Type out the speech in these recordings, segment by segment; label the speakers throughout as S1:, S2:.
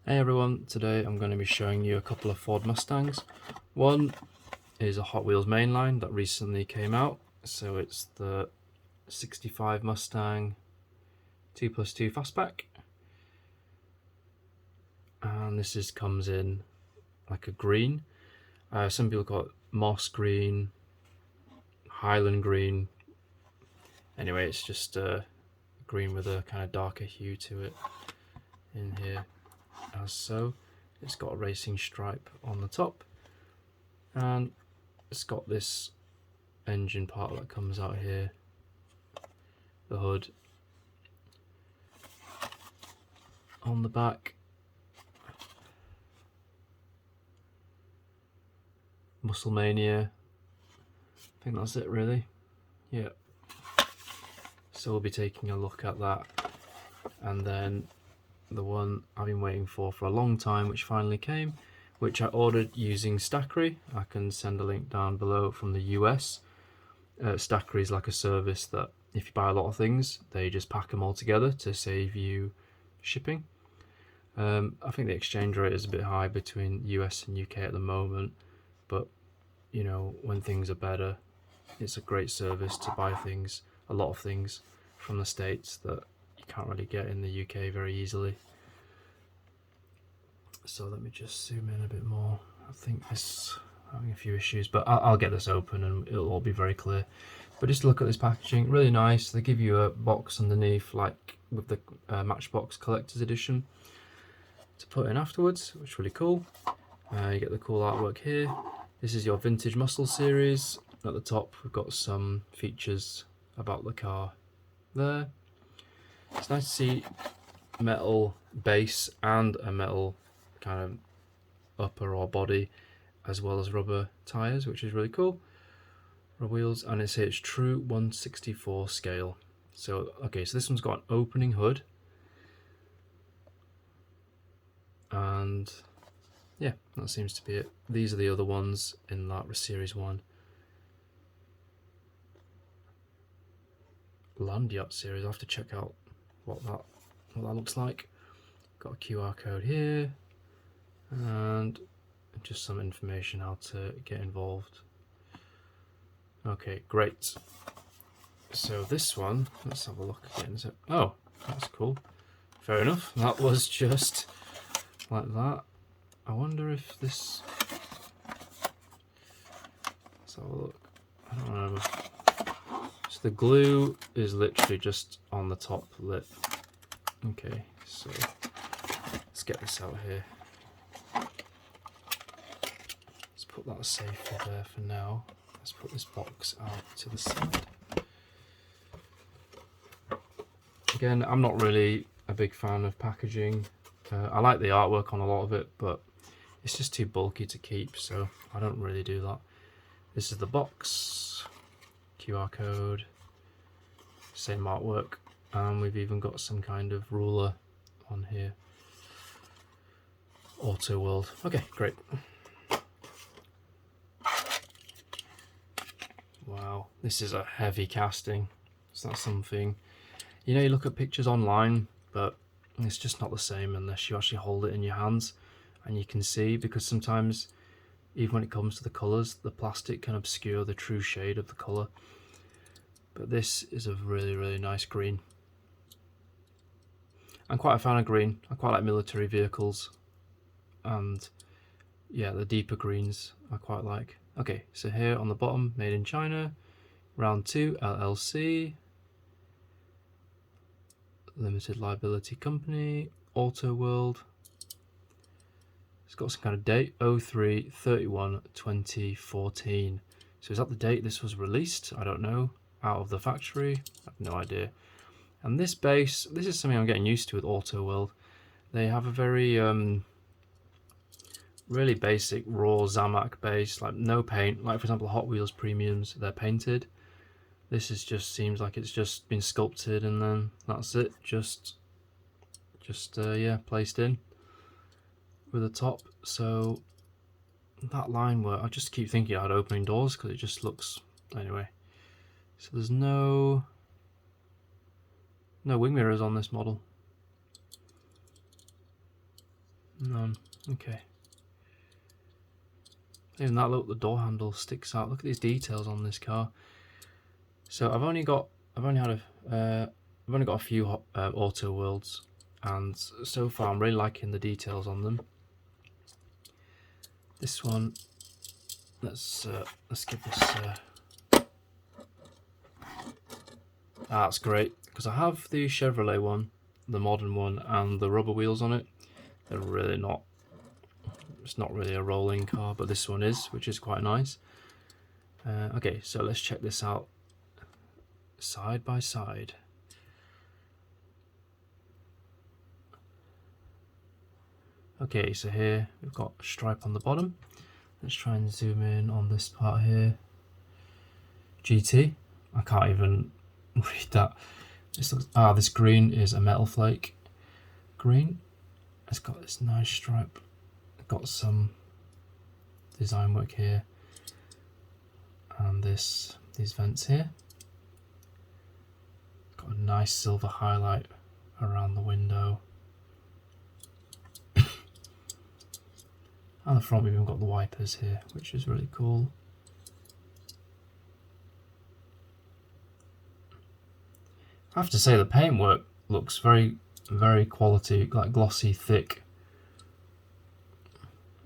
S1: Hey everyone, today I'm going to be showing you a couple of Ford Mustangs. One is a Hot Wheels mainline that recently came out, so it's the 65 Mustang 2+2 Fastback. And this comes in like a green. Some people call it moss green, highland green. Anyway, it's just green with a kind of darker hue to it in here, as so. It's got a racing stripe on the top, and it's got this engine part that comes out here, the hood. On the back, Muscle Mania. I think that's it really. Yeah. So we'll be taking a look at that, and then the one I've been waiting for a long time, which finally came, which I ordered using Stackery. I can send a link down below from the US. Stackery is like a service that if you buy a lot of things, they just pack them all together to save you shipping. I think the exchange rate is a bit high between US and UK at the moment, but you know, when things are better, it's a great service to buy things, a lot of things from the States that you can't really get in the UK very easily. So let me just zoom in a bit more. I think this is having a few issues, but I'll get this open and it'll all be very clear. But just look at this packaging, really nice. They give you a box underneath, like with the Matchbox Collector's Edition, to put in afterwards, which is really cool. You get the cool artwork here. This is your Vintage Muscle series. At the top we've got some features about the car there. It's nice to see metal base and a metal kind of upper or body, as well as rubber tyres, which is really cool. Rubber wheels, and it's true 1/64 scale. So okay, so this one's got an opening hood, and yeah, that seems to be it. These are the other ones in that Series 1. Land Yacht series, I'll have to check out what that looks like. Got a QR code here, and just some information how to get involved. Okay, great. So this one, let's have a look again. Oh, that's cool. Fair enough. That was just like that. I wonder if this... Let's have a look. I don't remember. So the glue is literally just on the top lip. Okay, so let's get this out here. Let's put that safely there for now. Let's put this box out to the side. Again, I'm not really a big fan of packaging. I like the artwork on a lot of it, but it's just too bulky to keep, so I don't really do that. This is the box, QR code, same artwork, and we've even got some kind of ruler on here. Auto World. Okay, great. Wow, this is a heavy casting. Is that something? You know, you look at pictures online, but it's just not the same unless you actually hold it in your hands and you can see, because sometimes even when it comes to the colours, the plastic can obscure the true shade of the colour. But this is a really, really nice green. I'm quite a fan of green. I quite like military vehicles, and yeah, the deeper greens I quite like. Okay, so here on the bottom, made in China, round 2 LLC, limited liability company, Auto World. It's got some kind of date, 03/31/2014. So is that the date this was released? I don't know. Out of the factory? I have no idea. And this base, this is something I'm getting used to with Auto World. They have a very really basic raw Zamac base, like no paint. Like for example, Hot Wheels Premiums, they're painted. This is just seems like it's just been sculpted and then that's it. Just yeah, placed in with the top. So that line work, I just keep thinking I had opening doors because it just looks, anyway. So there's no wing mirrors on this model. None. Okay. Even that, look, the door handle sticks out. Look at these details on this car. So I've only got a few Auto Worlds, and so far I'm really liking the details on them. This one, let's give this. That's great, because I have the Chevrolet one, the modern one, and the rubber wheels on it. They're really not. It's not really a rolling car, but this one is, which is quite nice. Okay, so let's check this out side by side. Okay, so here we've got a stripe on the bottom. Let's try and zoom in on this part here. GT. I can't even read that. This looks, this green is a metal flake green. It's got this nice stripe. Got some design work here, and these vents here. Got a nice silver highlight around the window. And the front we've even got the wipers here, which is really cool. I have to say the paintwork looks very, very quality, like glossy, thick.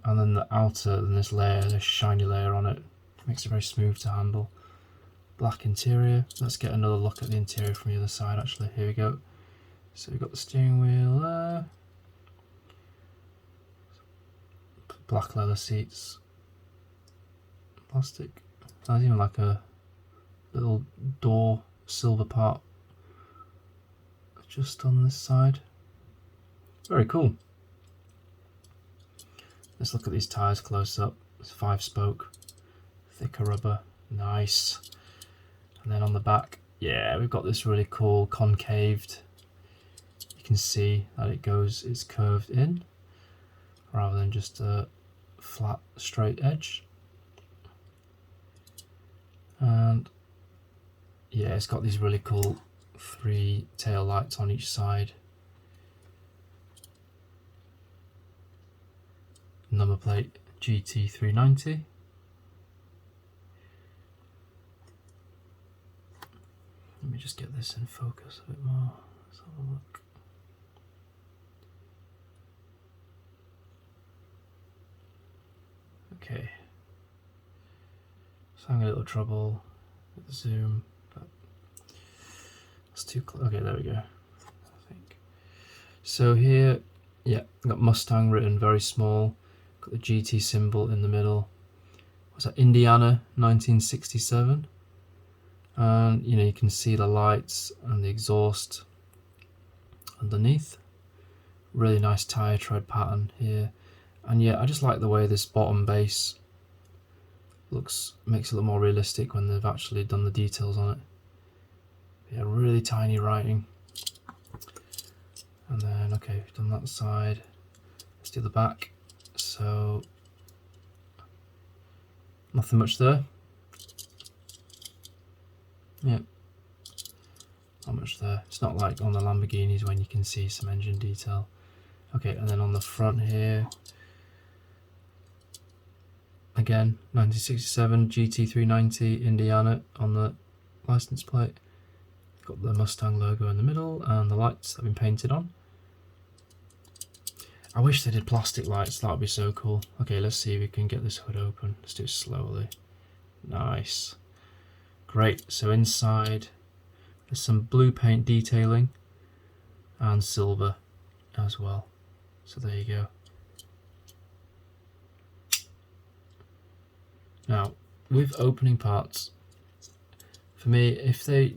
S1: And then the outer, this layer, this shiny layer on it, makes it very smooth to handle. Black interior. Let's get another look at the interior from the other side actually. Here we go. So we've got the steering wheel there. Black leather seats. Plastic. There's even like a little door silver part just on this side. Very cool. Let's look at these tyres close up. It's 5-spoke, thicker rubber, nice. And then on the back, yeah, we've got this really cool concaved. You can see that it's curved in rather than just a flat straight edge. And yeah, it's got these really cool 3 tail lights on each side. Number plate GT390. Let me just get this in focus a bit more. Let's have a look. Okay. So I'm having a little trouble with the zoom, but it's too close. Okay, there we go. I think. So here, yeah, got Mustang written very small. Got the GT symbol in the middle. Was that Indiana 1967? And you can see the lights and the exhaust underneath. Really nice tire tread pattern here. And yeah, I just like the way this bottom base makes it look more realistic when they've actually done the details on it. Yeah, really tiny writing. And then, okay, we've done that side. Let's do the back. So, nothing much there. Yeah, not much there. It's not like on the Lamborghinis when you can see some engine detail. Okay, and then on the front here, again, 1967 GT390 Indiana on the license plate. Got the Mustang logo in the middle and the lights that have been painted on. I wish they did plastic lights, that would be so cool. Okay, let's see if we can get this hood open. Let's do it slowly. Nice. Great, so inside there's some blue paint detailing and silver as well. So there you go. Now, with opening parts, for me, if they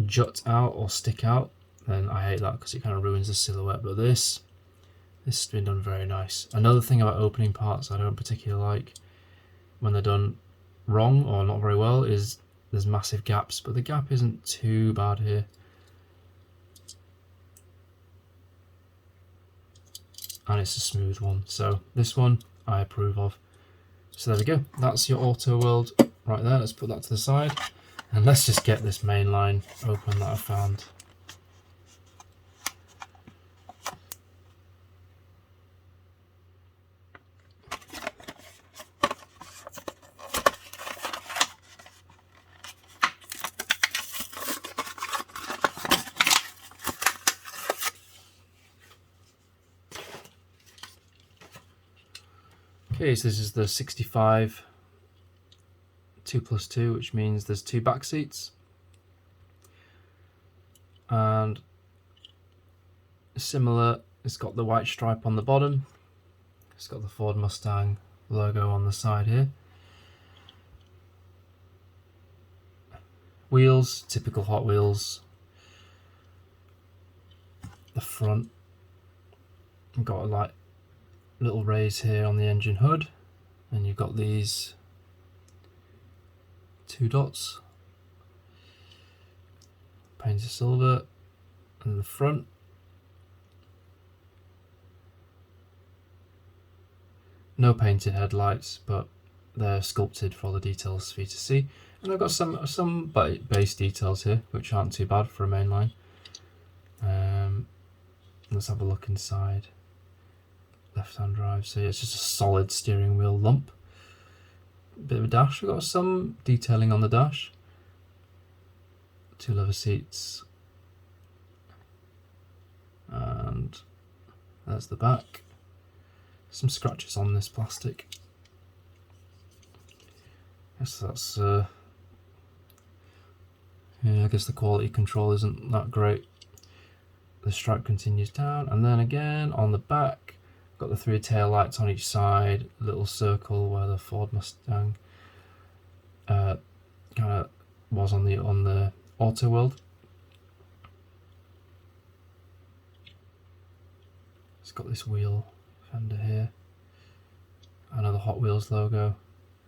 S1: jut out or stick out, then I hate that because it kind of ruins the silhouette. But this has been done very nice. Another thing about opening parts I don't particularly like when they're done wrong or not very well is there's massive gaps, but the gap isn't too bad here. And it's a smooth one, so this one I approve of. So there we go, that's your Auto World right there. Let's put that to the side and let's just get this main line open that I found. Okay, so this is the 65 2+2, which means there's 2 back seats, and similar, it's got the white stripe on the bottom, it's got the Ford Mustang logo on the side here. Wheels, typical Hot Wheels. The front, you've got a like little raise here on the engine hood, and you've got these 2 dots painted silver. And the front, no painted headlights, but they're sculpted for all the details for you to see. And I've got some base details here, which aren't too bad for a mainline. Let's have a look inside. Left-hand drive, so yeah, it's just a solid steering wheel lump. Bit of a dash, we've got some detailing on the dash. 2 leather seats. And there's the back. Some scratches on this plastic. Guess that's yeah, I guess the quality control isn't that great. The stripe continues down, and then again on the back, got the 3 tail lights on each side, a little circle where the Ford Mustang kind of was on the Auto World. It's got this wheel fender here, another Hot Wheels logo,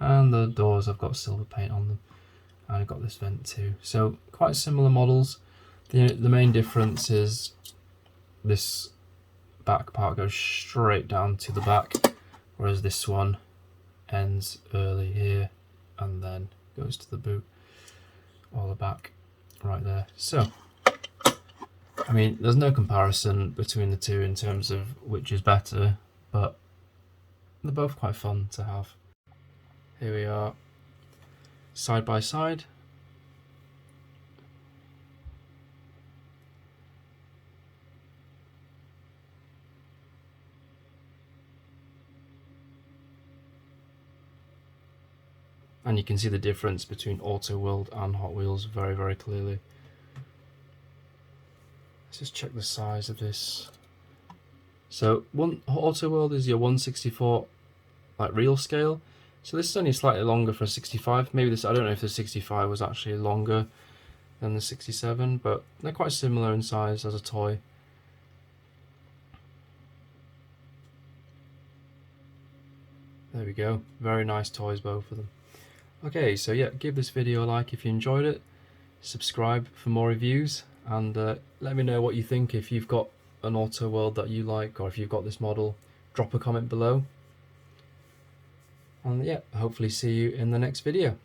S1: and the doors have got silver paint on them, and I've got this vent too. So quite similar models. The main difference is this back part goes straight down to the back, whereas this one ends early here and then goes to the boot or the back right there. So I mean, there's no comparison between the two in terms of which is better, but they're both quite fun to have. Here we are, side by side. And you can see the difference between Auto World and Hot Wheels very, very clearly. Let's just check the size of this. So Auto World is your 1/64 like real scale. So this is only slightly longer for a 65. Maybe this, I don't know if the 65 was actually longer than the 67, but they're quite similar in size as a toy. There we go. Very nice toys, both of them. Okay, so yeah, give this video a like if you enjoyed it, subscribe for more reviews, and let me know what you think. If you've got an Auto World that you like, or if you've got this model, drop a comment below. And yeah, hopefully see you in the next video.